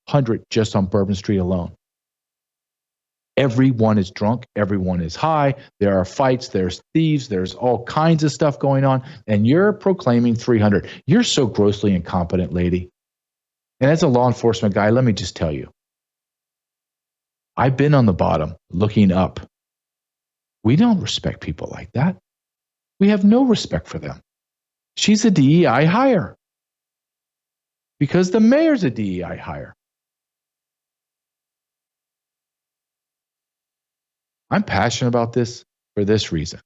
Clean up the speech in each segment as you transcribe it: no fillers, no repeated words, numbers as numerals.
300 just on Bourbon Street alone. Everyone is drunk. Everyone is high. There are fights. There's thieves. There's all kinds of stuff going on. And you're proclaiming 300. You're so grossly incompetent, lady. And as a law enforcement guy, let me just tell you, I've been on the bottom looking up. We don't respect people like that. We have no respect for them. She's a DEI hire because the mayor's a DEI hire. I'm passionate about this for this reason.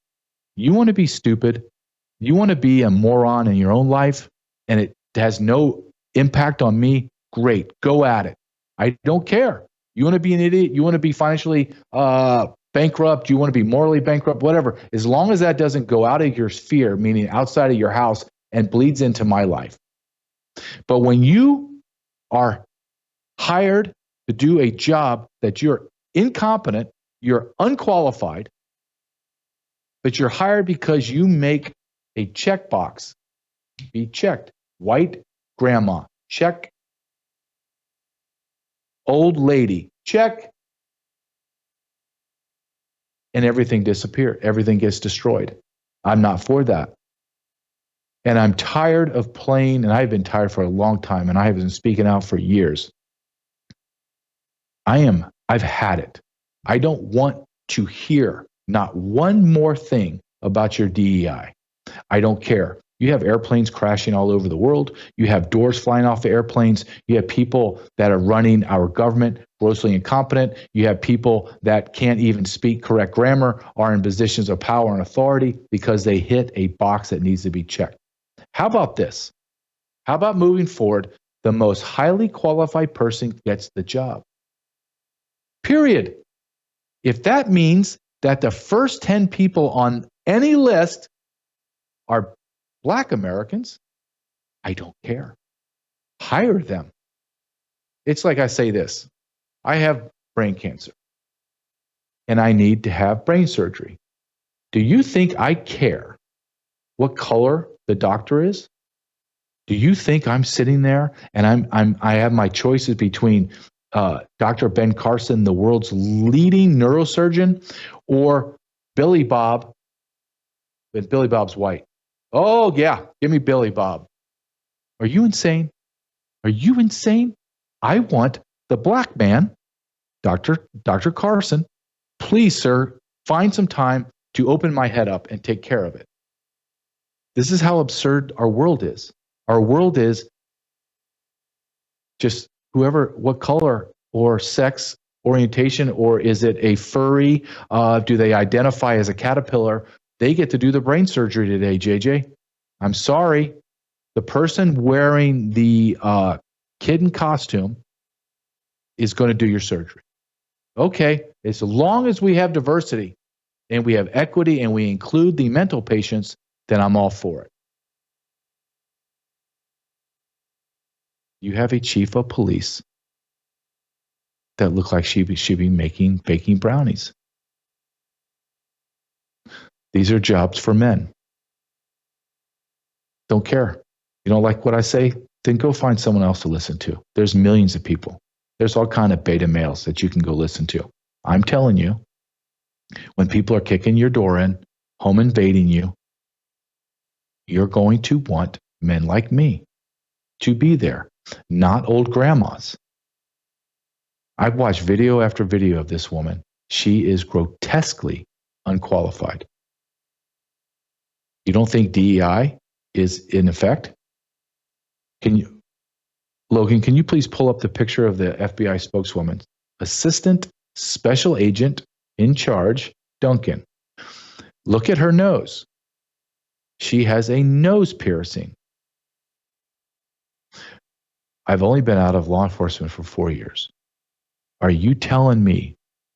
You want to be stupid, you want to be a moron in your own life, and it has no impact on me, great, go at it. I don't care. You want to be an idiot, you want to be financially bankrupt, you want to be morally bankrupt, whatever. As long as that doesn't go out of your sphere, meaning outside of your house, and bleeds into my life. But when you are hired to do a job that you're incompetent, you're unqualified, but you're hired because you make a checkbox be checked. White grandma, check. Old lady, check. And everything disappears. Everything gets destroyed. I'm not for that. And I'm tired of playing, and I've been tired for a long time, and I have been speaking out for years. I've had it. I don't want to hear not one more thing about your DEI. I don't care. You have airplanes crashing all over the world. You have doors flying off the airplanes. You have people that are running our government grossly incompetent. You have people that can't even speak correct grammar, are in positions of power and authority because they hit a box that needs to be checked. How about this? How about moving forward, the most highly qualified person gets the job? Period. If that means that the first 10 people on any list are Black Americans, I don't care. Hire them. It's like I say this. I have brain cancer, and I need to have brain surgery. Do you think I care what color the doctor is? Do you think I'm sitting there and I have my choices between Dr. Ben Carson, the world's leading neurosurgeon, or Billy Bob? But Billy Bob's white. Oh yeah, give me Billy Bob. Are you insane? Are you insane? I want the black man, Dr. Carson. Please, sir, find some time to open my head up and take care of it. This is how absurd our world is. Our world is just whoever, what color or sex orientation, or is it a furry? Do they identify as a caterpillar? They get to do the brain surgery today, JJ. I'm sorry. The person wearing the kitten costume is going to do your surgery. Okay, as long as we have diversity and we have equity and we include the mental patients, then I'm all for it. You have a chief of police that look like she'd be baking brownies. These are jobs for men. Don't care. You don't like what I say? Then go find someone else to listen to. There's millions of people. There's all kind of beta males that you can go listen to. I'm telling you, when people are kicking your door in, home invading you, you're going to want men like me to be there, not old grandmas. I've watched video after video of this woman. She is grotesquely unqualified. You don't think DEI is in effect? Logan, can you please pull up the picture of the FBI spokeswoman? Assistant Special Agent in charge, Duncan. Look at her nose. She has a nose piercing. I've only been out of law enforcement for 4 years. Are you telling me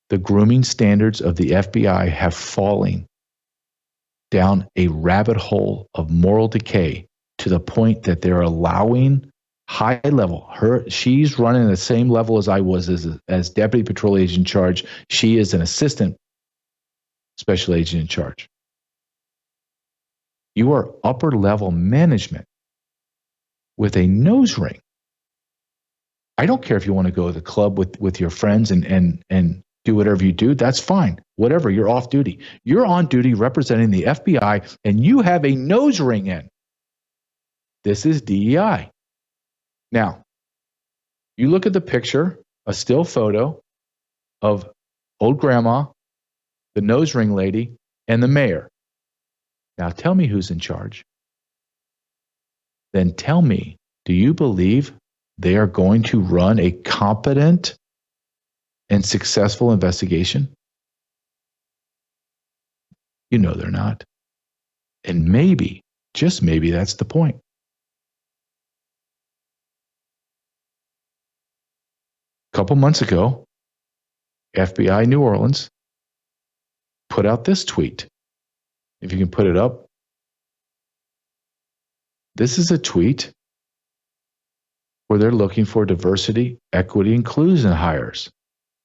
the grooming standards of the FBI have fallen down a rabbit hole of moral decay to the point that they're allowing high level, she's running the same level as I was as deputy patrol agent in charge. She is an assistant special agent in charge. You are upper level management with a nose ring. I don't care if you want to go to the club with your friends and do whatever you do. That's fine. Whatever, you're off duty. You're on duty representing the FBI, and you have a nose ring in. This is DEI. Now, you look at the picture, a still photo of old grandma, the nose ring lady, and the mayor. Now tell me who's in charge. Then tell me, do you believe they are going to run a competent and successful investigation? You know they're not. And maybe, just maybe, that's the point. A couple months ago, FBI New Orleans put out this tweet. If you can put it up. This is a tweet where they're looking for diversity, equity, inclusion hires.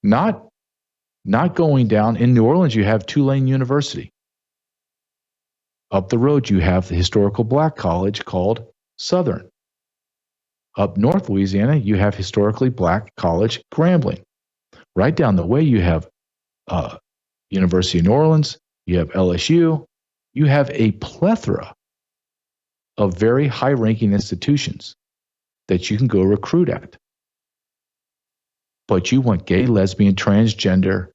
Not going down. In New Orleans, you have Tulane University. Up the road, you have the historical black college called Southern. Up north Louisiana, you have historically black college Grambling. Right down the way, you have University of New Orleans, you have LSU, you have a plethora of very high-ranking institutions that you can go recruit at. But you want gay, lesbian, transgender,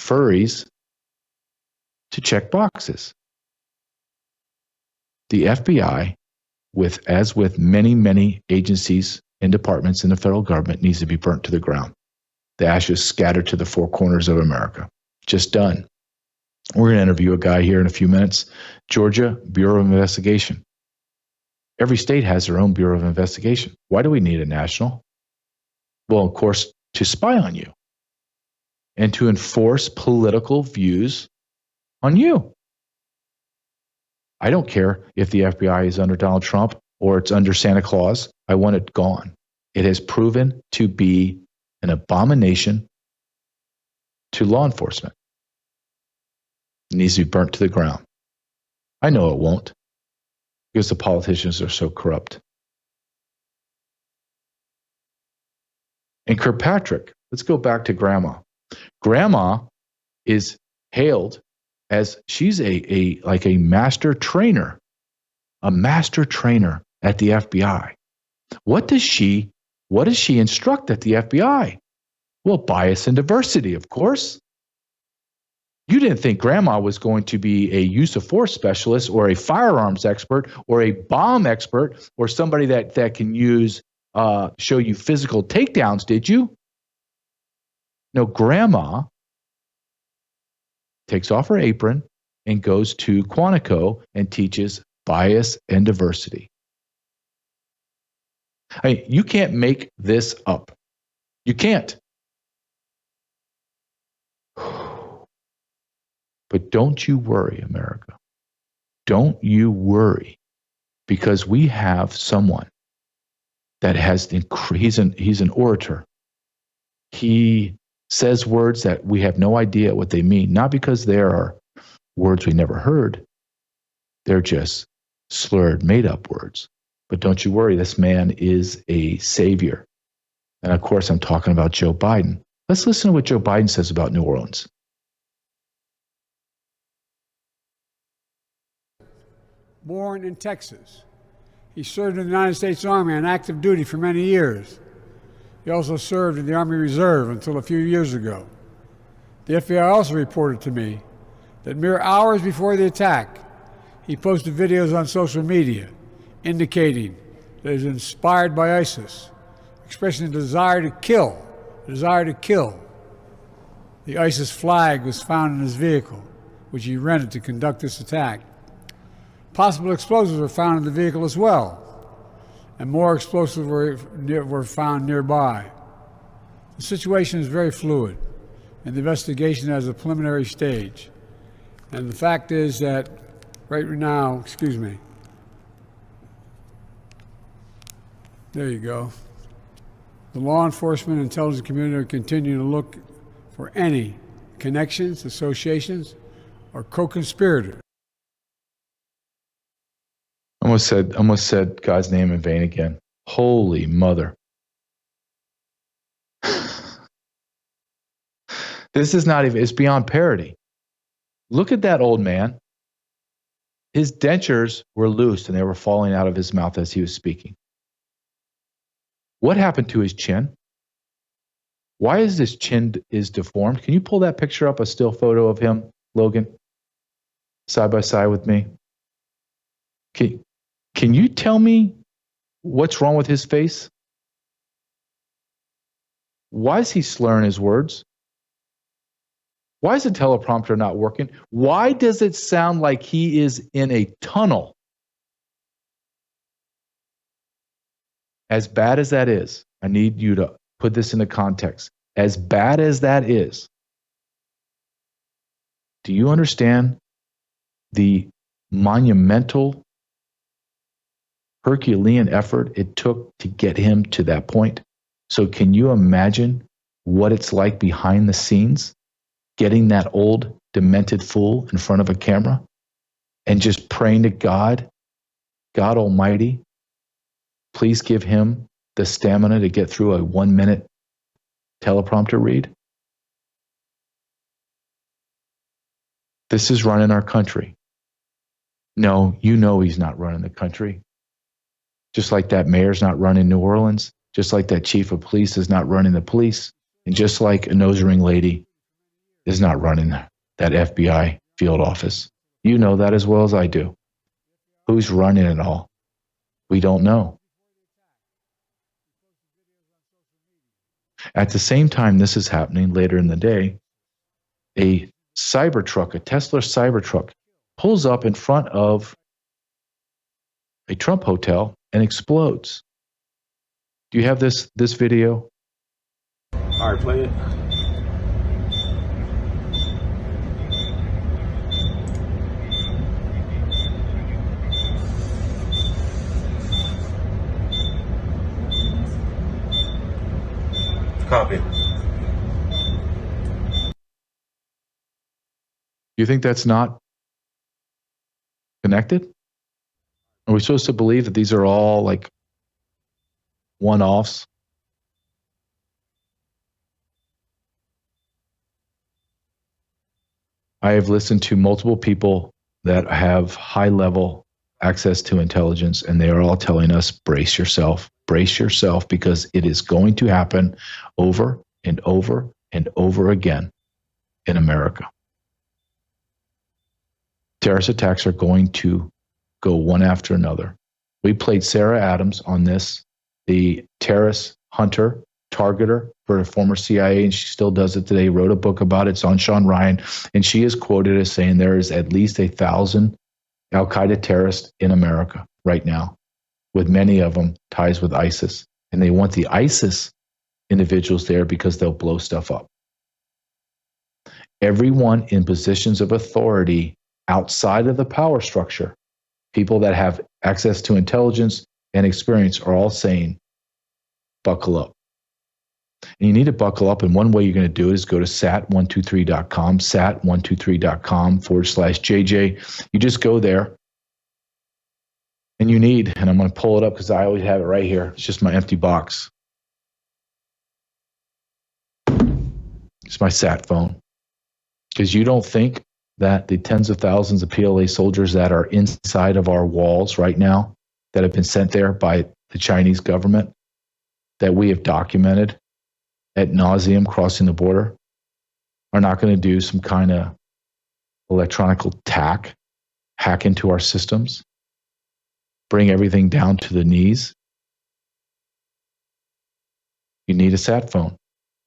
furries to check boxes. The FBI, as with many, many agencies and departments in the federal government, needs to be burnt to the ground. The ashes scattered to the four corners of America. Just done. We're going to interview a guy here in a few minutes. Georgia Bureau of Investigation. Every state has their own Bureau of Investigation. Why do we need a national? Well, of course, to spy on you and to enforce political views on you. I don't care if the FBI is under Donald Trump or it's under Santa Claus. I want it gone. It has proven to be an abomination to law enforcement. It needs to be burnt to the ground. I know it won't, because the politicians are so corrupt. And Kirkpatrick, let's go back to Grandma. Grandma is hailed as she's like a master trainer at the FBI. What does she instruct at the FBI? Well, bias and diversity, of course. You didn't think Grandma was going to be a use of force specialist or a firearms expert or a bomb expert or somebody that can show you physical takedowns, did you? No, Grandma takes off her apron and goes to Quantico and teaches bias and diversity. I mean, you can't make this up. You can't. But don't you worry, America. Don't you worry, because we have someone that has he's an orator. He says words that we have no idea what they mean, not because there are words we never heard. They're just slurred, made-up words. But don't you worry, this man is a savior. And of course, I'm talking about Joe Biden. Let's listen to what Joe Biden says about New Orleans. Born in Texas. He served in the United States Army on active duty for many years. He also served in the Army Reserve until a few years ago. The FBI also reported to me that mere hours before the attack, he posted videos on social media indicating that he was inspired by ISIS, expressing a desire to kill. The ISIS flag was found in his vehicle, which he rented to conduct this attack. Possible explosives were found in the vehicle as well, and more explosives were found nearby. The situation is very fluid, and the investigation has a preliminary stage. And the fact is that right now, there you go. The law enforcement and intelligence community are continuing to look for any connections, associations, or co-conspirators. Almost said God's name in vain again. Holy mother. This is not even, it's beyond parody. Look at that old man. His dentures were loose and they were falling out of his mouth as he was speaking. What happened to his chin? Why is this chin is deformed? Can you pull that picture up, a still photo of him, Logan, side by side with me? Can you tell me what's wrong with his face? Why is he slurring his words? Why is the teleprompter not working? Why does it sound like he is in a tunnel? As bad as that is, I need you to put this into context. As bad as that is, do you understand the monumental Herculean effort it took to get him to that point? So can you imagine what it's like behind the scenes, getting that old, demented fool in front of a camera and just praying to God, God Almighty, please give him the stamina to get through a 1-minute teleprompter read? This is running our country. No, you know he's not running the country. Just like that mayor's not running New Orleans, just like that chief of police is not running the police, and just like a nose ring lady is not running that FBI field office. You know that as well as I do. Who's running it all? We don't know. At the same time this is happening, later in the day, a Cybertruck, a Tesla Cybertruck, pulls up in front of a Trump hotel and explodes. Do you have this video? All right, play it. Copy. You think that's not connected? Are we supposed to believe that these are all like one-offs? I have listened to multiple people that have high-level access to intelligence, and they are all telling us, brace yourself, because it is going to happen over and over and over again in America. Terrorist attacks are going to go one after another. We played Sarah Adams on this, the terrorist hunter, targeter for a former CIA, and she still does it today, wrote a book about it. It's on Sean Ryan, and she is quoted as saying there is at least 1,000 Al-Qaeda terrorists in America right now, with many of them ties with ISIS. And they want the ISIS individuals there because they'll blow stuff up. Everyone in positions of authority outside of the power structure, people that have access to intelligence and experience, are all saying, buckle up. And you need to buckle up. And one way you're going to do it is go to sat123.com, sat123.com/JJ. You just go there and you need, and I'm going to pull it up because I always have it right here. It's just my empty box. It's my sat phone. Because you don't think that the tens of thousands of PLA soldiers that are inside of our walls right now, that have been sent there by the Chinese government, that we have documented ad nauseum crossing the border, are not going to do some kind of electronic hack into our systems, bring everything down to the knees? You need a sat phone.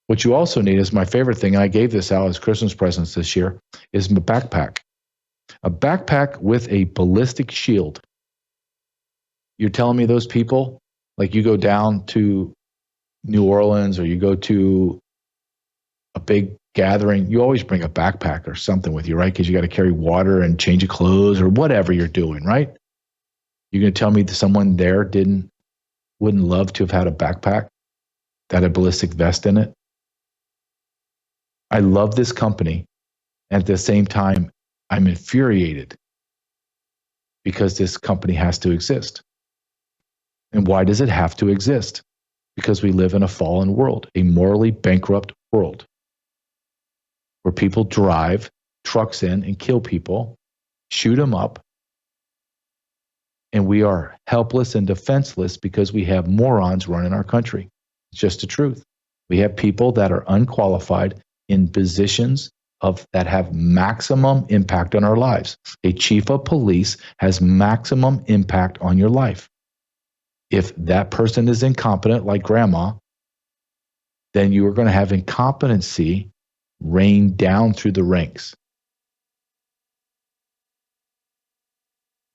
What you also need is my favorite thing, and I gave this out as Christmas presents this year, is a backpack. A backpack with a ballistic shield. You're telling me those people, like you go down to New Orleans or you go to a big gathering, you always bring a backpack or something with you, right? Because you got to carry water and change of clothes or whatever you're doing, right? You're going to tell me that someone there wouldn't love to have had a backpack that had a ballistic vest in it? I love this company. And at the same time, I'm infuriated because this company has to exist. And why does it have to exist? Because we live in a fallen world, a morally bankrupt world. where people drive trucks in and kill people, shoot them up, and we are helpless and defenseless because we have morons running our country. It's just the truth. We have people that are unqualified in positions that have maximum impact on our lives. A chief of police has maximum impact on your life. If that person is incompetent, like grandma, then you are going to have incompetency rain down through the ranks.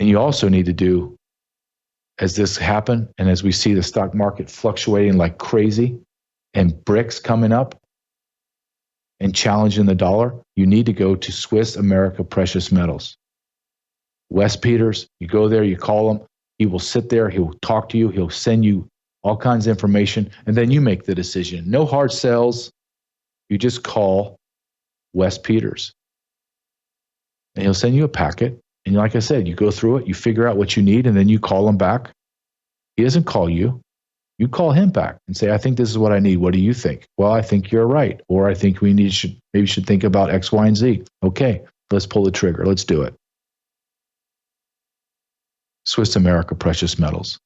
And you also need to do, as this happened, and as we see the stock market fluctuating like crazy, and bricks coming up and challenging the dollar, you need to go to Swiss America Precious Metals. Wes Peters, you go there, you call him, he will sit there, he'll talk to you, he'll send you all kinds of information, and then you make the decision. No hard sells. You just call Wes Peters. And he'll send you a packet. And like I said, you go through it, you figure out what you need, and then you call him back. He doesn't call you. You call him back and say, I think this is what I need. What do you think? Well, I think you're right. Or I think maybe should think about X, Y, and Z. Okay, let's pull the trigger. Let's do it. Swiss America Precious Metals.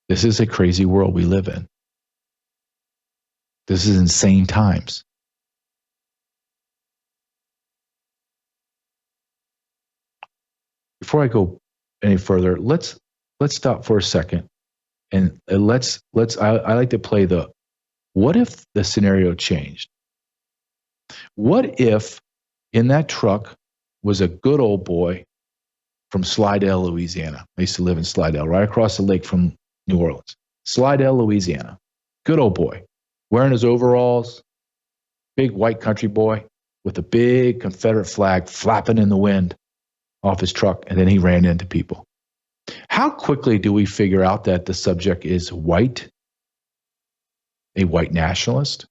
This is a crazy world we live in. This is insane times. Before I go any further, let's stop for a second, and I like to play what if the scenario changed? What if in that truck was a good old boy from Slidell, Louisiana? I used to live in Slidell, right across the lake from New Orleans. Slidell, Louisiana. Good old boy, wearing his overalls, big white country boy with a big Confederate flag flapping in the wind off his truck, and then he ran into people. How quickly do we figure out that the subject is white, a white nationalist?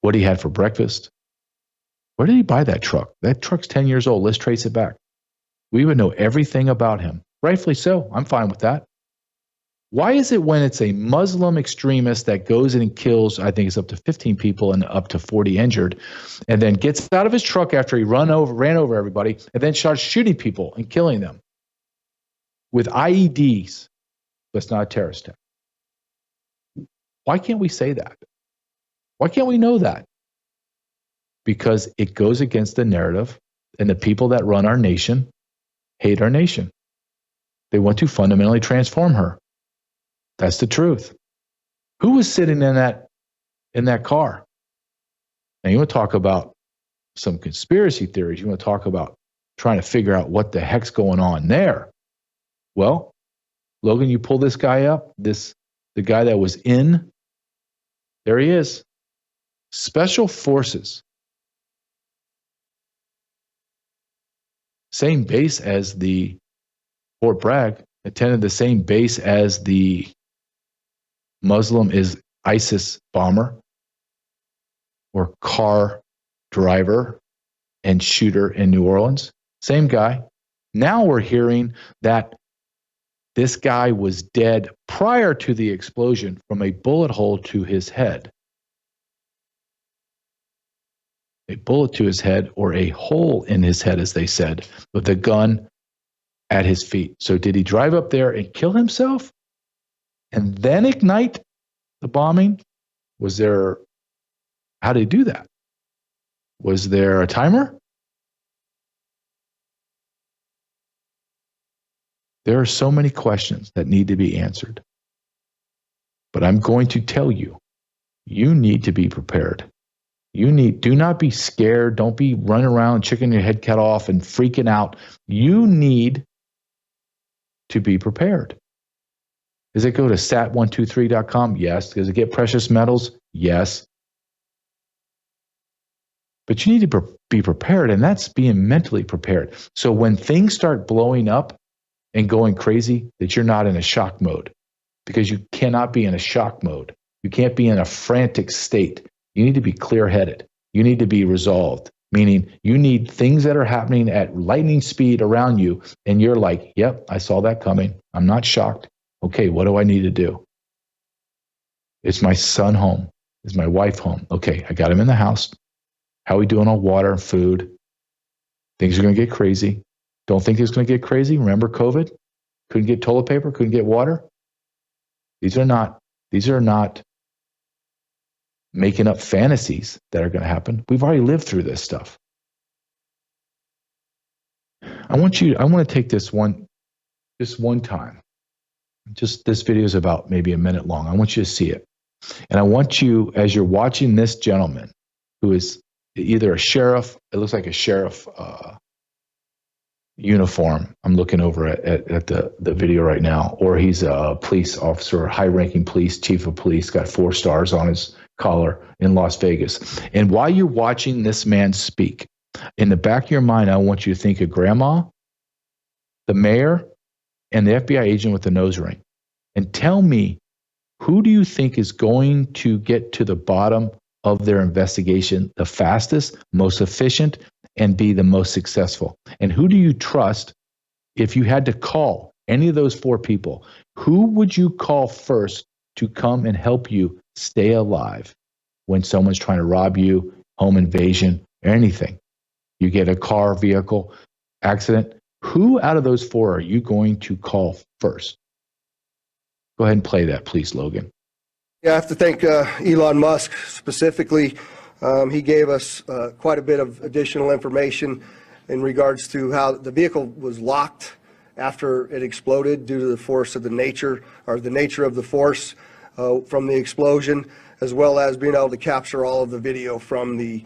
What he had for breakfast? Where did he buy that truck? That truck's 10 years old. Let's trace it back. We would know everything about him. Rightfully so. I'm fine with that. Why is it when it's a Muslim extremist that goes in and kills, I think it's up to 15 people and up to 40 injured, and then gets out of his truck after he ran over everybody, and then starts shooting people and killing them with IEDs, but it's not a terrorist attack? Why can't we say that? Why can't we know that? Because it goes against the narrative, and the people that run our nation hate our nation. They want to fundamentally transform her. That's the truth. Who was sitting in that car? Now you want to talk about some conspiracy theories. You want to talk about trying to figure out what the heck's going on there. Well, Logan, you pull this guy up, the guy that was in, there he is. Special Forces. Same base as the Fort Bragg, attended the same base as the Muslim is ISIS bomber or car driver and shooter in New Orleans. Same guy. Now we're hearing that this guy was dead prior to the explosion from a bullet hole to his head. A bullet to his head, or a hole in his head, as they said, with a gun at his feet. So did he drive up there and kill himself and then ignite the bombing? How did he do that? Was there a timer? There are so many questions that need to be answered. But I'm going to tell you, you need to be prepared. Do not be scared. Don't be running around, chicken your head cut off and freaking out. You need to be prepared. Does it go to sat123.com? Yes. Does it get precious metals? Yes. But you need to be prepared, and that's being mentally prepared. So when things start blowing up and going crazy, that you're not in a shock mode, because you cannot be in a shock mode. You can't be in a frantic state. You need to be clear-headed. You need to be resolved, meaning you need things that are happening at lightning speed around you, and you're like, yep, I saw that coming. I'm not shocked. Okay, what do I need to do? Is my son home? Is my wife home? Okay, I got him in the house. How are we doing on water and food? Things are going to get crazy. Don't think it's going to get crazy. Remember COVID? Couldn't get toilet paper, couldn't get water. These are not making up fantasies that are going to happen. We've already lived through this stuff. I want to take this one time. Just this video is about maybe a minute long. I want you to see it. And I want you, as you're watching this gentleman, who is either a sheriff, it looks like a sheriff uniform. I'm looking over at the video right now, or he's a police officer, high-ranking police, chief of police, got 4 stars on his collar in Las Vegas. And while you're watching this man speak, in the back of your mind, I want you to think of grandma, the mayor, and the FBI agent with the nose ring. And tell me, who do you think is going to get to the bottom of their investigation the fastest, most efficient, and be the most successful? And who do you trust? If you had to call any of those 4 people, who would you call first to come and help you stay alive when someone's trying to rob you, home invasion, or anything? You get a car, vehicle, accident. Who out of those 4 are you going to call first? Go ahead and play that, please, Logan. Yeah, I have to thank Elon Musk specifically. He gave us quite a bit of additional information in regards to how the vehicle was locked after it exploded due to the force of the nature of the force from the explosion, as well as being able to capture all of the video from the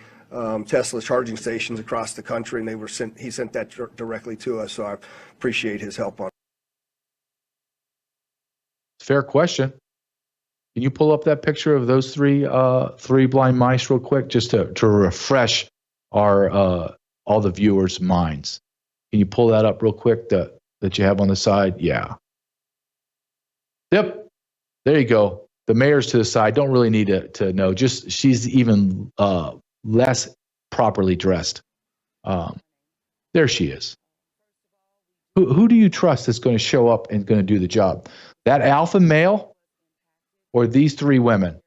Tesla charging stations across the country, and he sent that directly to us, so I appreciate his help on it. Fair question. Can you pull up that picture of those three blind mice real quick, just to refresh our all the viewers' minds? Can you pull that up real quick that you have on the side? Yeah. Yep. There you go. The mayor's to the side. Don't really need to know. Just she's even less properly dressed. There she is. Who do you trust that's going to show up and going to do the job? That alpha male or these 3 women?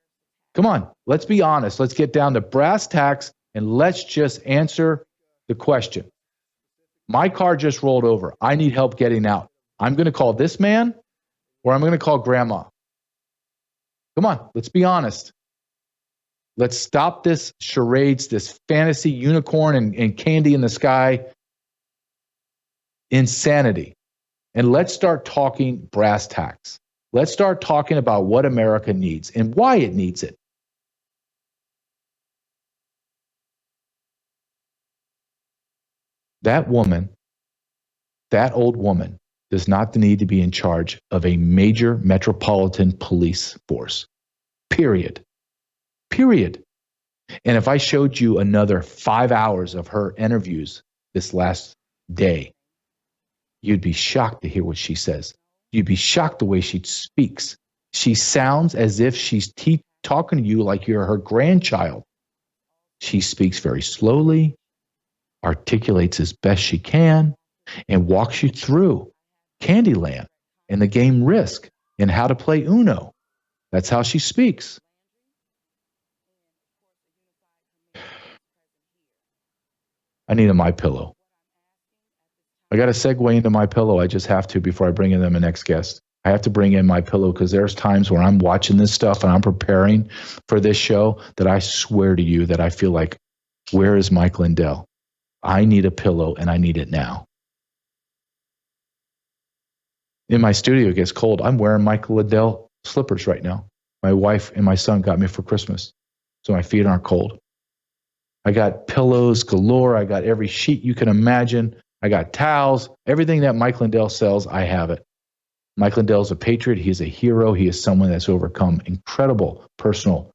Come on, let's be honest. Let's get down to brass tacks and let's just answer the question. My car just rolled over. I need help getting out. I'm going to call this man or I'm going to call grandma. Come on, let's be honest. Let's stop this charades, this fantasy unicorn and candy in the sky insanity. And let's start talking brass tacks. Let's start talking about what America needs and why it needs it. That woman, that old woman, does not need to be in charge of a major metropolitan police force. Period. Period. And if I showed you another 5 hours of her interviews this last day, you'd be shocked to hear what she says. You'd be shocked the way she speaks. She sounds as if she's talking to you like you're her grandchild. She speaks very slowly, articulates as best she can, and walks you through Candyland and the game Risk and how to play Uno. That's how she speaks. I need a MyPillow. I got to segue into MyPillow. I just have to before I bring in my next guest. I have to bring in MyPillow because there's times where I'm watching this stuff and I'm preparing for this show that I swear to you that I feel like, where is Mike Lindell? I need a pillow and I need it now. In my studio, it gets cold. I'm wearing Mike Lindell slippers right now. My wife and my son got me for Christmas, so my feet aren't cold. I got pillows galore. I got every sheet you can imagine. I got towels. Everything that Mike Lindell sells, I have it. Mike Lindell is a patriot. He is a hero. He is someone that's overcome incredible personal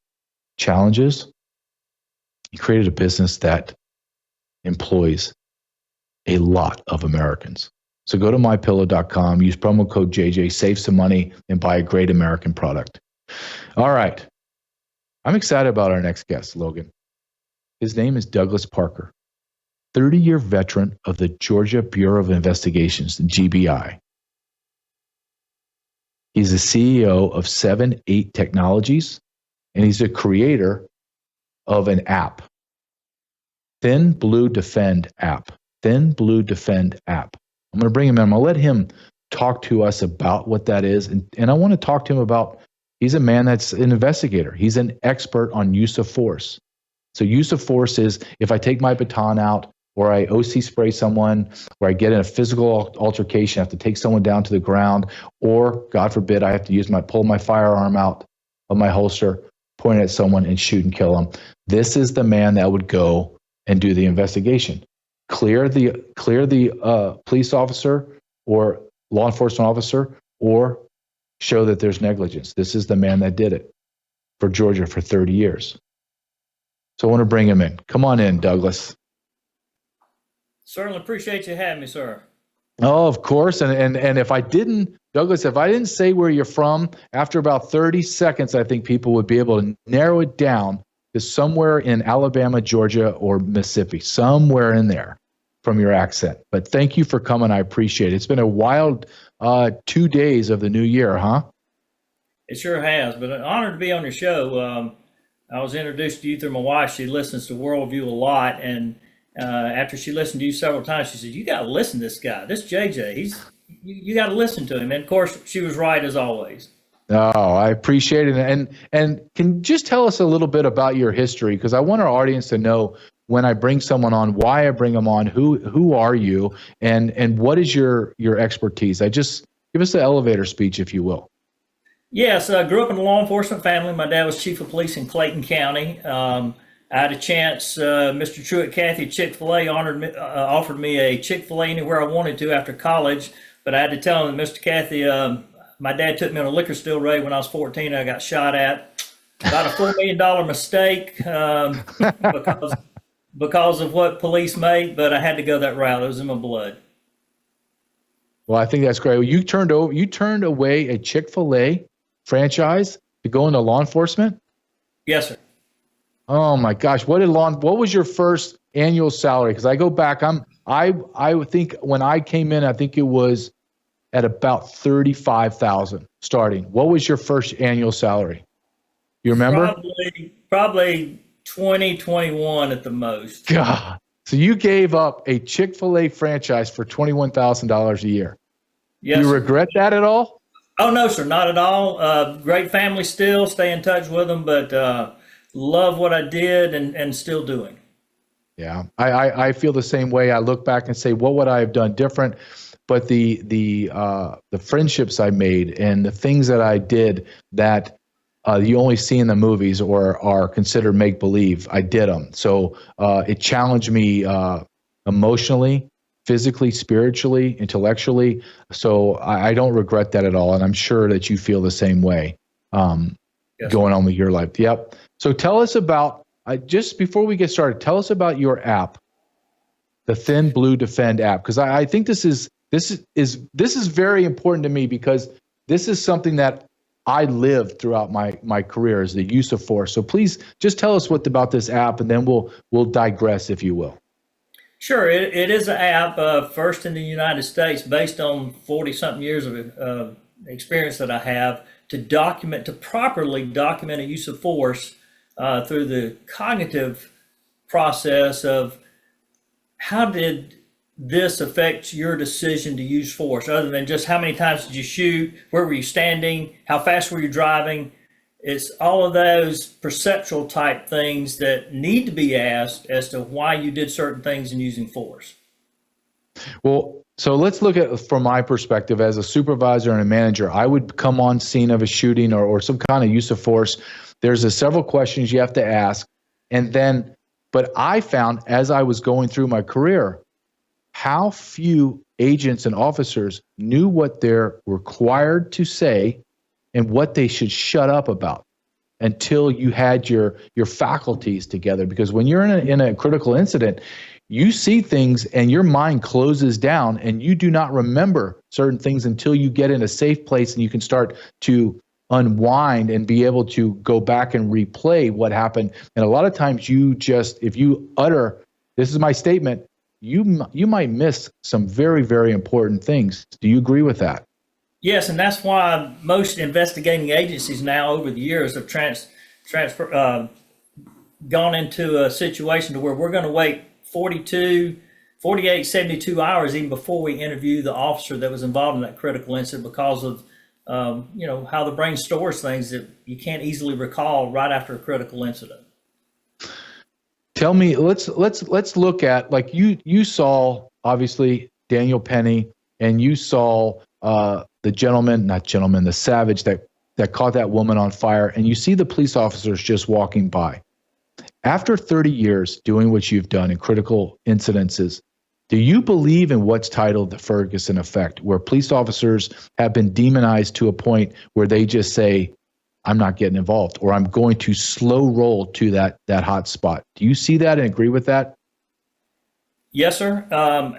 challenges. He created a business that employs a lot of Americans. So go to mypillow.com, use promo code JJ, save some money, and buy a great American product. All right. I'm excited about our next guest, Logan. His name is Douglas Parker, 30-year veteran of the Georgia Bureau of Investigations, the GBI. He's the CEO of 7-8 Technologies and he's a creator of an app. Thin Blue Defend app. Thin Blue Defend app. I'm going to bring him in. I'm going to let him talk to us about what that is. And I want to talk to him about, he's a man that's an investigator. He's an expert on use of force. So use of force is if I take my baton out, or I OC spray someone, or I get in a physical altercation, I have to take someone down to the ground, or God forbid, I have to pull my firearm out of my holster, point it at someone and shoot and kill them. This is the man that would go and do the investigation. Clear the police officer or law enforcement officer, or show that there's negligence. This is the man that did it for Georgia for 30 years. So I want to bring him in. Come on in, Douglas. Certainly appreciate you having me, sir. Oh, of course. And if I didn't, Douglas, if I didn't say where you're from, after about 30 seconds, I think people would be able to narrow it down to somewhere in Alabama, Georgia, or Mississippi, somewhere in there from your accent. But thank you for coming. I appreciate it. It's been a wild 2 days of the new year, huh? It sure has, but an honor to be on your show. I was introduced to you through my wife. She listens to Worldview a lot, and after she listened to you several times, she said, "You got to listen to this guy, this JJ. You got to listen to him." And of course, she was right as always. Oh, I appreciate it. And can you just tell us a little bit about your history? Because I want our audience to know when I bring someone on, why I bring them on, who are you, and what is your expertise? Just give us the elevator speech, if you will. Yes, I grew up in a law enforcement family. My dad was chief of police in Clayton County. I had a chance. Mr. Truett Cathy at Chick-fil-A offered me a Chick-fil-A anywhere I wanted to after college, but I had to tell him, Mr. Cathy, my dad took me on a liquor steal raid when I was 14. I got shot at. About a $4 million mistake because of what police made, but I had to go that route. It was in my blood. Well, I think that's great. You turned away a Chick-fil-A franchise to go into law enforcement? Yes, sir. Oh my gosh, what was your first annual salary? Because I go back, I think when I came in, I think it was at about $35,000 starting. What was your first annual salary? You remember? Probably 21 at the most. God. So you gave up a Chick-fil-A franchise for $21,000 a year. Yes. Do you regret that at all? Oh, no, sir, not at all. Great family still, stay in touch with them, but love what I did and still doing. Yeah, I feel the same way. I look back and say, what would I have done different? But the friendships I made and the things that I did that you only see in the movies or are considered make-believe, I did them. So it challenged me emotionally, physically, spiritually, intellectually. So I don't regret that at all. And I'm sure that you feel the same way Yes, going on with your life. Yep. So tell us about, just before we get started, tell us about your app, the Thin Blue Defend app. Because I think this is very important to me, because this is something that I lived throughout my career, is the use of force. So please just tell us about this app, and then we'll digress, if you will. Sure, it is an app, first in the United States, based on 40-something years of experience that I have, to properly document a use of force through the cognitive process of how did this affect your decision to use force, other than just how many times did you shoot, where were you standing, how fast were you driving. It's all of those perceptual type things that need to be asked as to why you did certain things in using force. Well, so let's look at, from my perspective as a supervisor and a manager, I would come on scene of a shooting or some kind of use of force. There's several questions you have to ask. But I found, as I was going through my career, how few agents and officers knew what they're required to say and what they should shut up about until you had your faculties together. Because when you're in a critical incident, you see things and your mind closes down and you do not remember certain things until you get in a safe place and you can start to unwind and be able to go back and replay what happened. And a lot of times if you utter, this is my statement, you might miss some very, very important things. Do you agree with that? Yes, and that's why most investigating agencies now over the years have gone into a situation to where we're going to wait 48, 72 hours even before we interview the officer that was involved in that critical incident because of how the brain stores things that you can't easily recall right after a critical incident. Tell me, let's look at, like, you saw obviously Daniel Penny, and you saw the savage that caught that woman on fire, and you see the police officers just walking by. After 30 years doing what you've done in critical incidences, do you believe in what's titled the Ferguson effect, where police officers have been demonized to a point where they just say, I'm not getting involved, or I'm going to slow roll to that hot spot? Do you see that and agree with that? Yes, sir.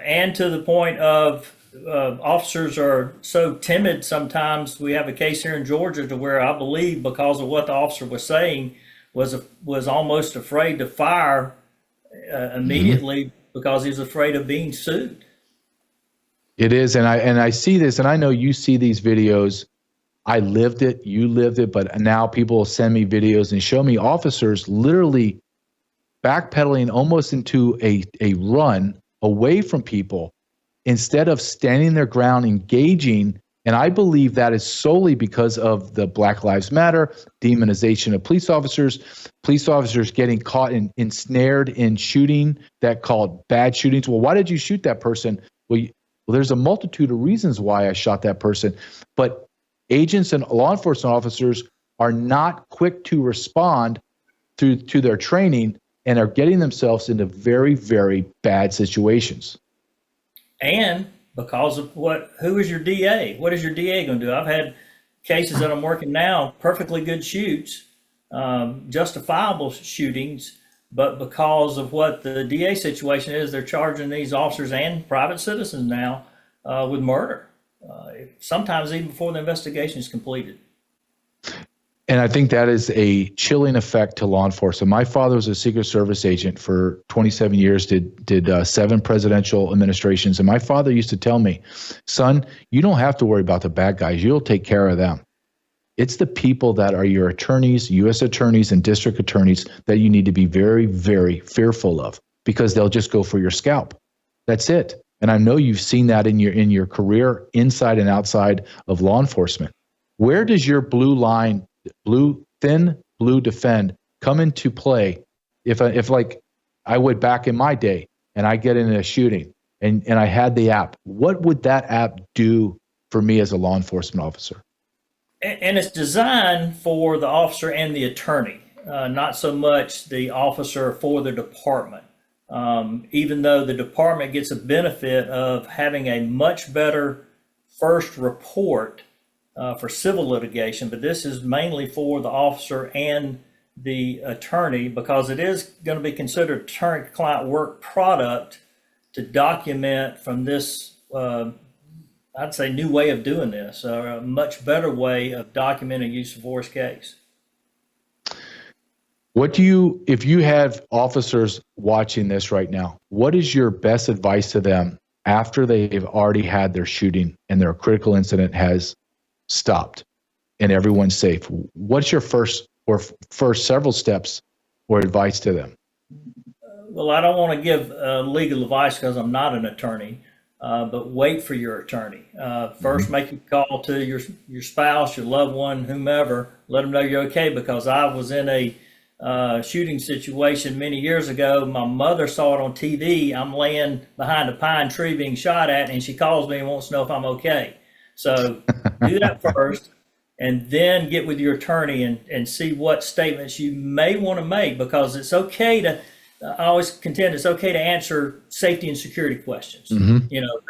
And to the point of officers are so timid sometimes. We have a case here in Georgia to where I believe because of what the officer was saying was almost afraid to fire immediately because he was afraid of being sued. It is, and I see this, and I know you see these videos. I lived it, you lived it, but now people will send me videos and show me officers literally backpedaling almost into a run away from people instead of standing their ground, engaging. And I believe that is solely because of the Black Lives Matter, demonization of police officers getting caught and ensnared in shooting that called bad shootings. Well, why did you shoot that person? Well, there's a multitude of reasons why I shot that person, but agents and law enforcement officers are not quick to respond to their training and are getting themselves into very, very bad situations. And because of who is your DA? What is your DA going to do? I've had cases that I'm working now, perfectly good shoots, justifiable shootings, but because of what the DA situation is, they're charging these officers and private citizens now with murder, sometimes even before the investigation is completed. And I think that is a chilling effect to law enforcement. My father was a Secret Service agent for 27 years, did 7 presidential administrations. And my father used to tell me, son, you don't have to worry about the bad guys. You'll take care of them. It's the people that are your attorneys, U.S. attorneys and district attorneys that you need to be very, very fearful of, because they'll just go for your scalp. That's it. And I know you've seen that in your career inside and outside of law enforcement. Where does your thin blue defend come into play if like I would back in my day and I get in a shooting and I had the app? What would that app do for me as a law enforcement officer? And it's designed for the officer and the attorney, not so much the officer for the department. Even though the department gets a benefit of having a much better first report for civil litigation, but this is mainly for the officer and the attorney, because it is going to be considered attorney-client work product to document from this, I'd say, new way of doing this, a much better way of documenting use of force case. If you have officers watching this right now, what is your best advice to them after they've already had their shooting and their critical incident has stopped and everyone's safe? What's your first several steps or advice to them? Well, I don't want to give legal advice because I'm not an attorney, but wait for your attorney. First, make a call to your spouse, your loved one, whomever. Let them know you're okay, because I was in a shooting situation many years ago. My mother saw it on TV. I'm laying behind a pine tree being shot at, and she calls me and wants to know if I'm okay. So do that first, and then get with your attorney and see what statements you may want to make, because it's okay to, I always contend it's okay to answer safety and security questions. You know,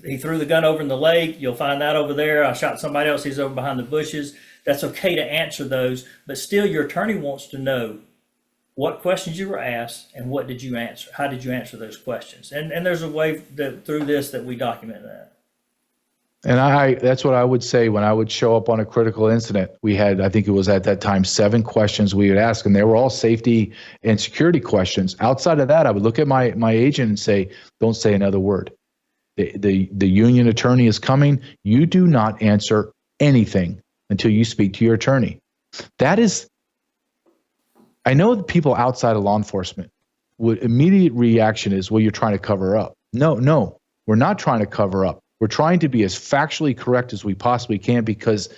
he threw the gun over in the lake. You'll find that over there. I shot somebody else. He's over behind the bushes. That's okay to answer those, but still your attorney wants to know what questions you were asked and what did you answer? How did you answer those questions? And there's a way through this that we document that. And that's what I would say when I would show up on a critical incident. We had, I think it was at that time, 7 questions we would ask, and they were all safety and security questions. Outside of that, I would look at my agent and say, don't say another word. The union attorney is coming. You do not answer anything until you speak to your attorney. That is I know the people outside of law enforcement would immediate reaction is, well, you're trying to cover up. No, we're not trying to cover up. We're trying to be as factually correct as we possibly can, because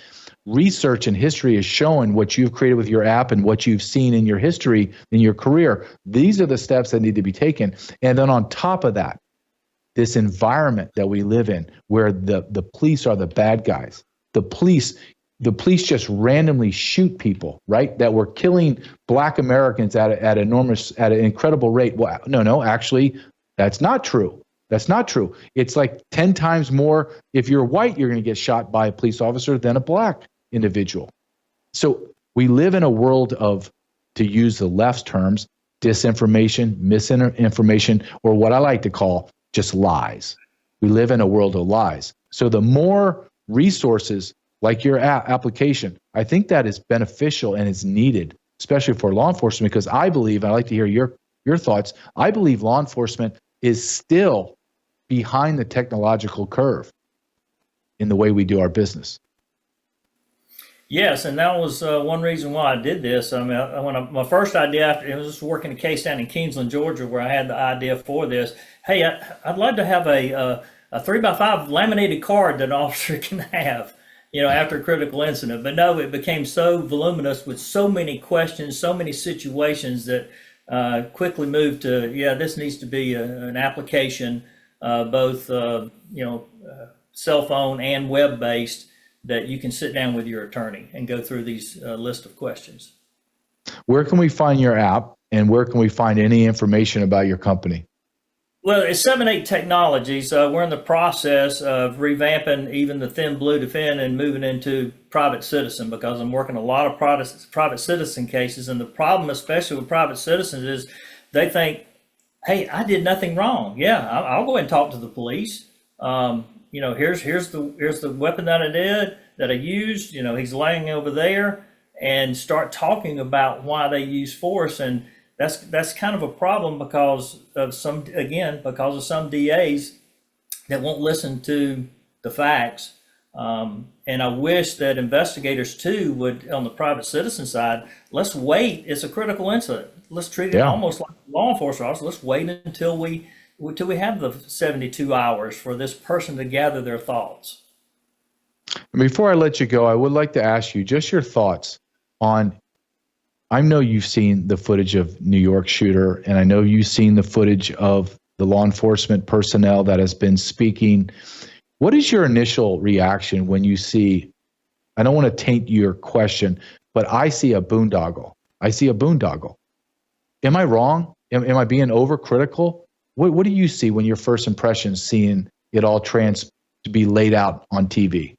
research and history is showing what you've created with your app and what you've seen in your history, in your career. These are the steps that need to be taken. And then on top of that, this environment that we live in where the police are the bad guys. The police just randomly shoot people, right? That were killing Black Americans at an incredible rate. Well, no, actually, that's not true. That's not true. It's like 10 times more. If you're white, you're going to get shot by a police officer than a Black individual. So we live in a world of, to use the left's terms, disinformation, misinformation, or what I like to call just lies. We live in a world of lies. So the more resources like your application, I think that is beneficial and is needed, especially for law enforcement, because I believe, I'd like to hear your thoughts, I believe law enforcement is still behind the technological curve in the way we do our business. Yes, and that was one reason why I did this. I mean, my first idea, after I was just working a case down in Kingsland, Georgia, where I had the idea for this. Hey, I'd love to have a 3x5 laminated card that an officer can have, after a critical incident. But no, it became so voluminous with so many questions, so many situations that quickly moved to, this needs to be an application, both cell phone and web based, that you can sit down with your attorney and go through these list of questions. Where can we find your app, and where can we find any information about your company? Well, it's 7-8 Technologies. We're in the process of revamping even the Thin Blue Defend and moving into private citizen, because I'm working a lot of private citizen cases. And the problem, especially with private citizens, is they think, hey, I did nothing wrong. Yeah, I'll go ahead and talk to the police. Here's the weapon that I used. He's laying over there, and start talking about why they use force. And that's kind of a problem because of some DAs that won't listen to the facts. And I wish that investigators too would, on the private citizen side, let's wait. It's a critical incident. Let's treat it almost like law enforcement officers. Let's wait until we have the 72 hours for this person to gather their thoughts. Before I let you go, I would like to ask you just your thoughts on, I know you've seen the footage of New York shooter, and I know you've seen the footage of the law enforcement personnel that has been speaking. What is your initial reaction when you see, I don't want to taint your question, but I see a boondoggle. Am I wrong? Am I being overcritical? What do you see when your first impressions seeing it all to be laid out on TV?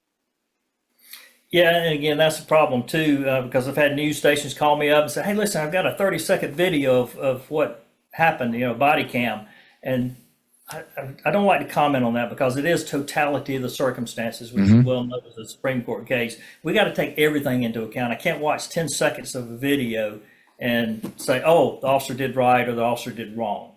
Yeah, and again, that's a problem too, because I've had news stations call me up and say, hey, listen, I've got a 30-second video of what happened, body cam. And I don't like to comment on that, because it is totality of the circumstances, which you well know is a Supreme Court case. We got to take everything into account. I can't watch 10 seconds of a video and say, oh, the officer did right or the officer did wrong.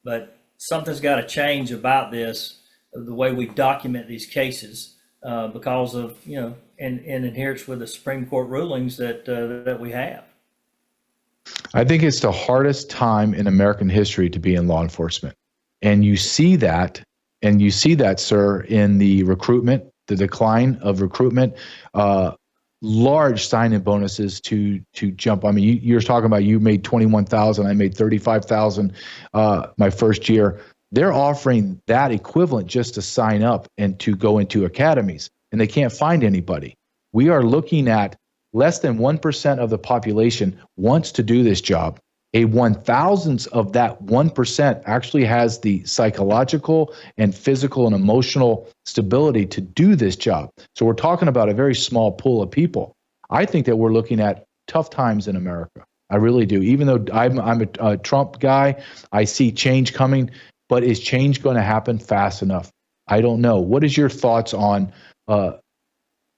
But something's got to change about this, the way we document these cases, because of, and adherence with the Supreme Court rulings that we have. I think it's the hardest time in American history to be in law enforcement. And you see that, sir, in the recruitment, the decline of recruitment, large sign-in bonuses to jump. I mean, you're talking about, you made 21,000, I made 35,000 my first year. They're offering that equivalent just to sign up and to go into academies, and they can't find anybody. We are looking at less than 1% of the population wants to do this job. A 1,000th of that 1% actually has the psychological and physical and emotional stability to do this job. So we're talking about a very small pool of people. I think that we're looking at tough times in America. I really do. Even though I'm a Trump guy, I see change coming, but is change going to happen fast enough? I don't know. What is your thoughts on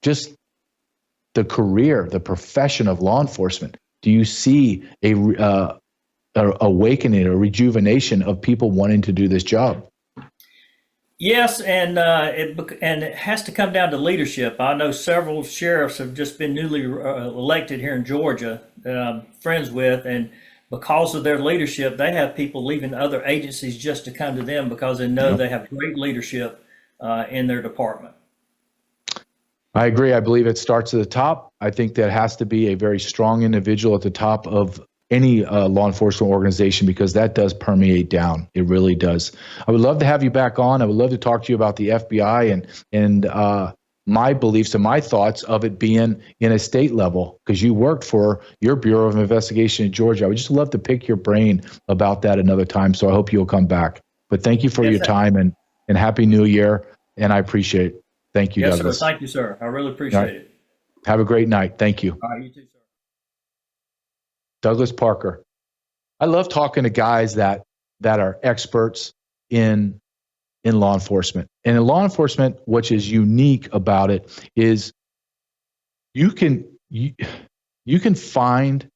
just the career, the profession of law enforcement? Do you see a awakening, a rejuvenation of people wanting to do this job? Yes, and it has to come down to leadership. I know several sheriffs have just been newly elected here in Georgia, that I'm friends with, and because of their leadership, they have people leaving other agencies just to come to them because they know they have great leadership in their department. I agree. I believe it starts at the top. I think that has to be a very strong individual at the top of any law enforcement organization, because that does permeate down. It really does. I would love to have you back on. I would love to talk to you about the FBI and my beliefs and my thoughts of it being in a state level, because you worked for your Bureau of Investigation in Georgia. I would just love to pick your brain about that another time. So I hope you'll come back. But thank you for your time, and Happy New Year. And I appreciate it. Thank you, Yes, Douglas. sir. Thank you, sir. I really appreciate it. Have a great night. Thank you. All right, you too, sir. Douglas Parker. I love talking to guys that are experts in law enforcement. And in law enforcement, what is unique about it is you can find,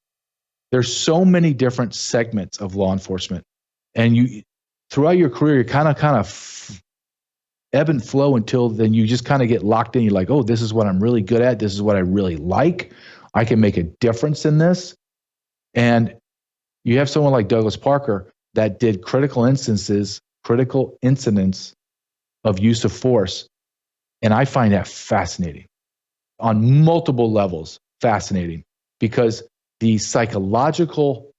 there's so many different segments of law enforcement, and you throughout your career, you kind of ebb and flow until then you just kind of get locked in. You're like, oh, this is what I'm really good at. This is what I really like. I can make a difference in this. And you have someone like Douglas Parker that did critical incidents of use of force. And I find that fascinating on multiple levels, fascinating, because the psychological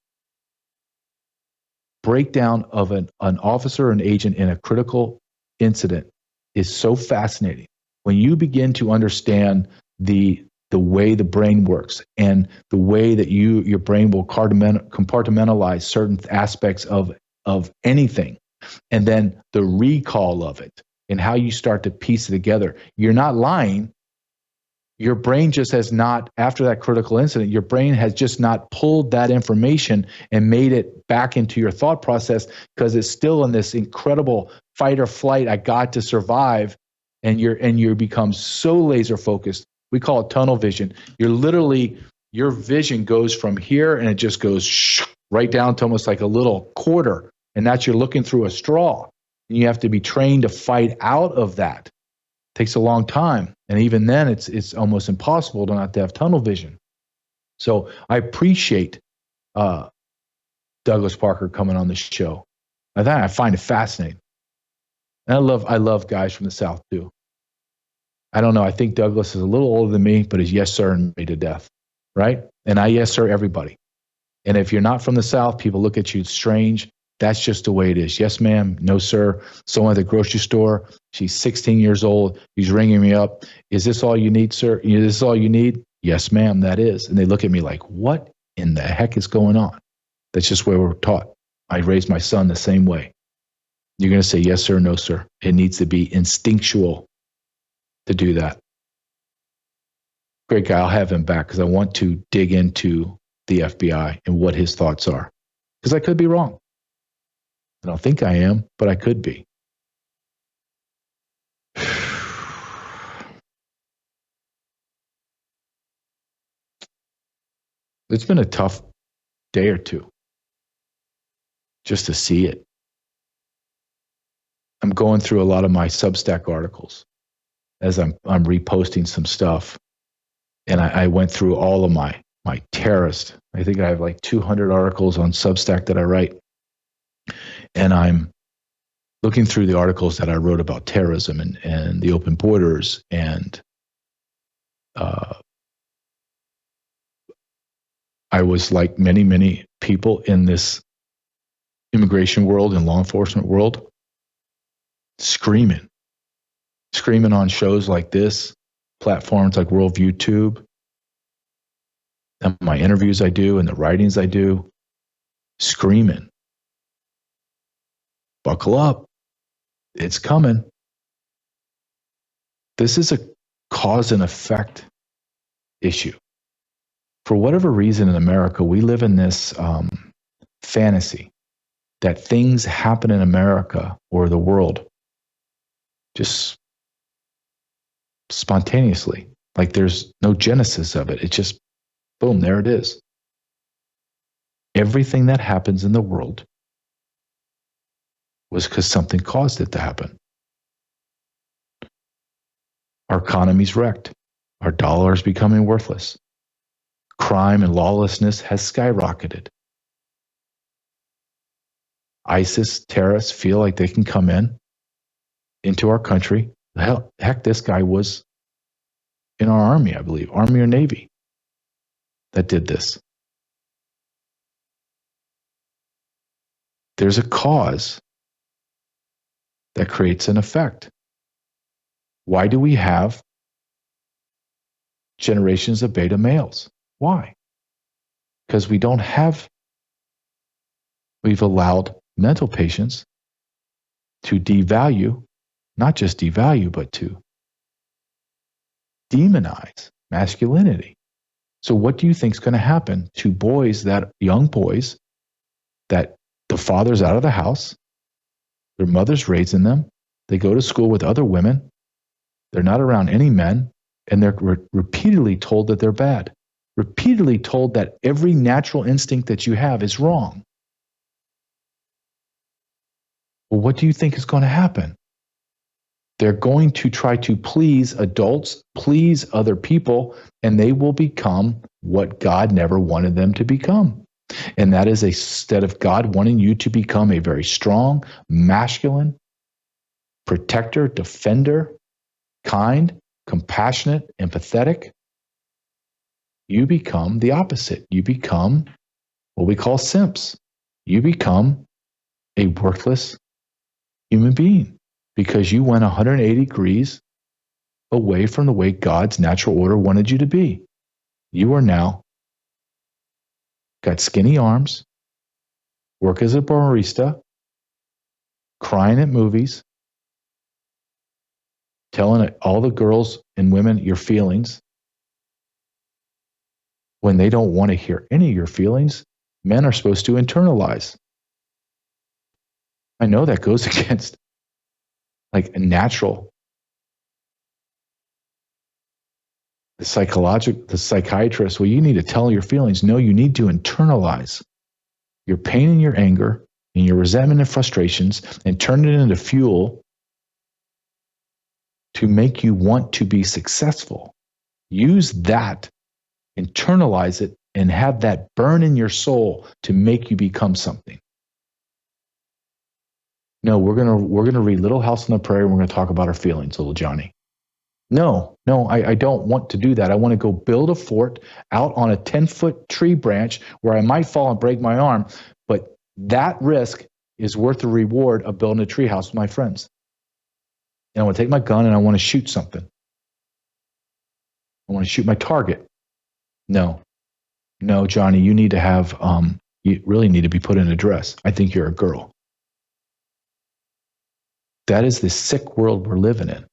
breakdown of an officer or an agent in a critical incident is so fascinating. When you begin to understand the way the brain works and the way that your brain will compartmentalize certain aspects of anything, and then the recall of it and how you start to piece it together. You're not lying. Your brain just has not, after that critical incident, your brain has just not pulled that information and made it back into your thought process, because it's still in this incredible fight or flight. I got to survive. And you become so laser focused. We call it tunnel vision. Your vision goes from here and it just goes right down to almost like a little quarter. And that's, you're looking through a straw. And you have to be trained to fight out of that. It takes a long time. And even then, it's almost impossible to not to have tunnel vision. So I appreciate Douglas Parker coming on the show. I find it fascinating. And I love guys from the South too. I don't know. I think Douglas is a little older than me, but is yes sir me to death, right? And I yes sir everybody. And if you're not from the South, people look at you strange. That's just the way it is. Yes, ma'am. No, sir. Someone at the grocery store, she's 16 years old. She's ringing me up. Is this all you need, sir? Is this all you need? Yes, ma'am, that is. And they look at me like, what in the heck is going on? That's just where we're taught. I raised my son the same way. You're going to say yes, sir, no, sir. It needs to be instinctual to do that. Great guy. I'll have him back because I want to dig into the FBI and what his thoughts are. Because I could be wrong. I don't think I am, but I could be. It's been a tough day or two just to see it. I'm going through a lot of my Substack articles as I'm reposting some stuff. And I went through all of my terrorist. I think I have like 200 articles on Substack that I write. And I'm looking through the articles that I wrote about terrorism and the open borders. And I was like many, many people in this immigration world and law enforcement world, screaming on shows like this, platforms like Worldview Tube, and my interviews I do and the writings I do, screaming. Buckle up. It's coming. This is a cause and effect issue. For whatever reason in America, we live in this fantasy that things happen in America or the world just spontaneously. Like there's no genesis of it. It's just, boom, there it is. Everything that happens in the world was because something caused it to happen. Our economy's wrecked. Our dollar is becoming worthless. Crime and lawlessness has skyrocketed. ISIS terrorists feel like they can come into our country. Heck, this guy was in our army, I believe, Army or Navy, that did this. There's a cause that creates an effect. Why do we have generations of beta males? Why? Because we've allowed mental patients to devalue, not just devalue, but to demonize masculinity. So what do you think is going to happen to young boys, that the father's out of the house, their mother's raising them, they go to school with other women, they're not around any men, and they're repeatedly told that they're bad, repeatedly told that every natural instinct that you have is wrong. Well, what do you think is going to happen? They're going to try to please adults, please other people, and they will become what God never wanted them to become. And that is, instead of God wanting you to become a very strong, masculine, protector, defender, kind, compassionate, empathetic, you become the opposite. You become what we call simps. You become a worthless human being because you went 180 degrees away from the way God's natural order wanted you to be. You are now got skinny arms, work as a barista, crying at movies, telling all the girls and women your feelings when they don't want to hear any of your feelings. Men are supposed to internalize. I know that goes against like a natural. The psychiatrist, well, you need to tell your feelings. No, you need to internalize your pain and your anger and your resentment and frustrations and turn it into fuel to make you want to be successful. Use that, internalize it, and have that burn in your soul to make you become something. No, we're gonna read Little House on the Prairie and we're gonna talk about our feelings, little Johnny. No, I don't want to do that. I want to go build a fort out on a 10-foot tree branch where I might fall and break my arm, but that risk is worth the reward of building a tree house with my friends. And I want to take my gun and I want to shoot something. I want to shoot my target. No, Johnny, you need to have, you really need to be put in a dress. I think you're a girl. That is the sick world we're living in.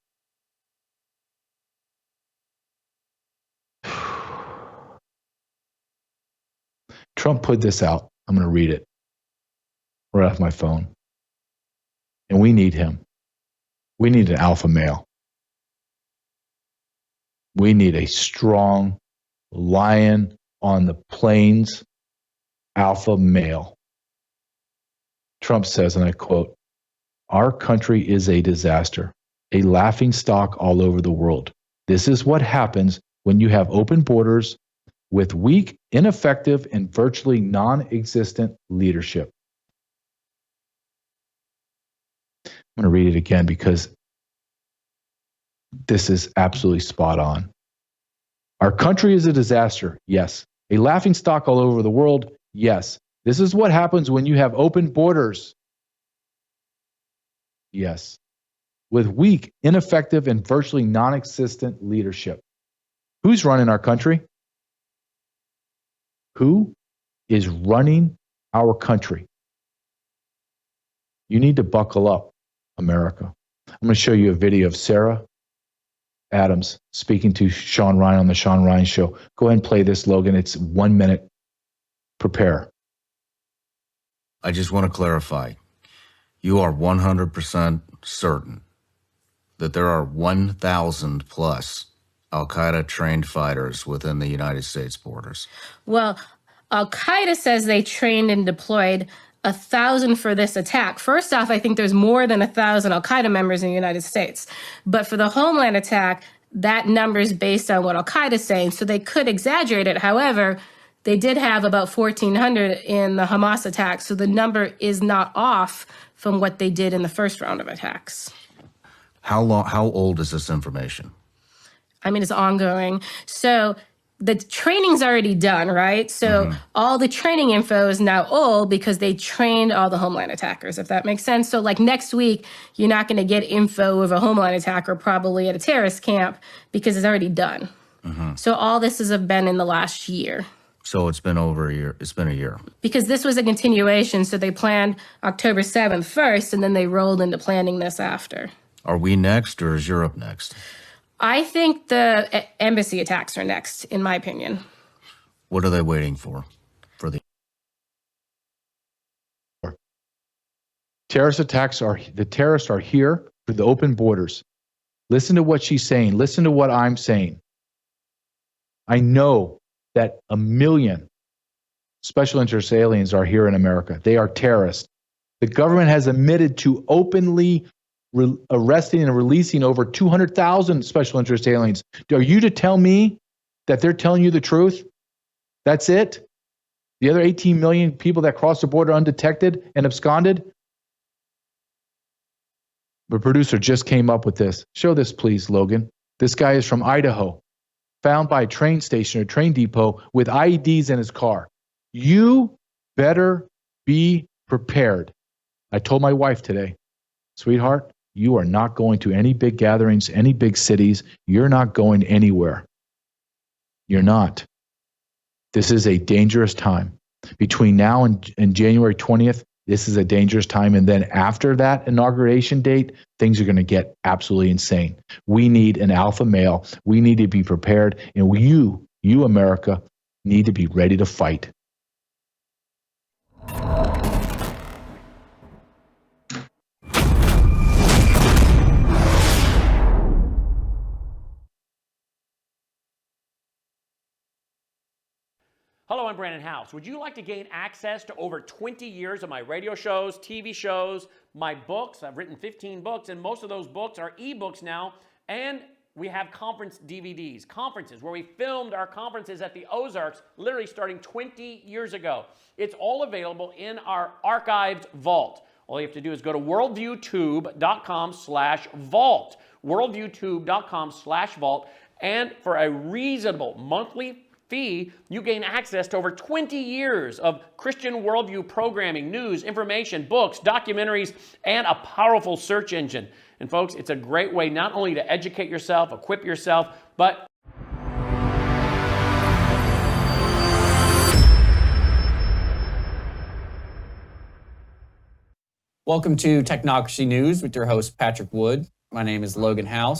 Trump put this out. I'm going to read it right off my phone. And we need him. We need an alpha male. We need a strong lion on the plains alpha male. Trump says, and I quote, "Our country is a disaster, a laughingstock all over the world. This is what happens when you have open borders with weak, ineffective, and virtually non-existent leadership." I'm going to read it again because this is absolutely spot on. Our country is a disaster. Yes. A laughingstock all over the world. Yes. This is what happens when you have open borders. Yes. With weak, ineffective, and virtually non-existent leadership. Who's running our country? Who is running our country? You need to buckle up, America. I'm going to show you a video of Sarah Adams speaking to Sean Ryan on the Sean Ryan Show. Go ahead and play this, Logan. It's 1 minute. Prepare. I just want to clarify. You are 100% certain that there are 1,000 plus Al-Qaeda trained fighters within the United States borders? Well, Al-Qaeda says they trained and deployed 1,000 for this attack. First off, I think there's more than 1,000 Al-Qaeda members in the United States. But for the Homeland attack, that number is based on what Al-Qaeda is saying, so they could exaggerate it. However, they did have about 1,400 in the Hamas attacks, so the number is not off from what they did in the first round of attacks. How old is this information? I mean, it's ongoing. So the training's already done, right? So all the training info is now old because they trained all the Homeland attackers, if that makes sense. So like next week, you're not going to get info of a Homeland attacker probably at a terrorist camp because it's already done. So all this has been in the last year. So it's been over a year. It's been a year. Because this was a continuation. So they planned October 7th first, and then they rolled into planning this after. Are we next, or is Europe next? I think the embassy attacks are next, in my opinion. What are they waiting for? The terrorist attacks the terrorists are here for the open borders. Listen to what she's saying. Listen to what I'm saying. I know that 1 million special interest aliens are here in America. They are terrorists. The government has admitted to openly arresting and releasing over 200,000 special interest aliens. Are you to tell me that they're telling you the truth? That's it? The other 18 million people that crossed the border undetected and absconded? The producer just came up with this. Show this, please, Logan. This guy is from Idaho, found by a train station or train depot with IEDs in his car. You better be prepared. I told my wife today, sweetheart, you are not going to any big gatherings, any big cities. You're not going anywhere. You're not. This is a dangerous time. Between now and January 20th, this is a dangerous time. And then after that inauguration date, things are going to get absolutely insane. We need an alpha male. We need to be prepared. And you, America, need to be ready to fight. Hello, I'm Brandon House. Would you like to gain access to over 20 years of my radio shows, TV shows, my books? I've written 15 books, and most of those books are ebooks now. And we have conference DVDs, conferences where we filmed our conferences at the Ozarks, literally starting 20 years ago. It's all available in our archived vault. All you have to do is go to worldviewtube.com/vault, worldviewtube.com/vault, and for a reasonable monthly fee, you gain access to over 20 years of Christian worldview programming, news, information, books, documentaries, and a powerful search engine. And folks, it's a great way not only to educate yourself, equip yourself, but Welcome to Technocracy News with your host, Patrick Wood. My name is Logan House.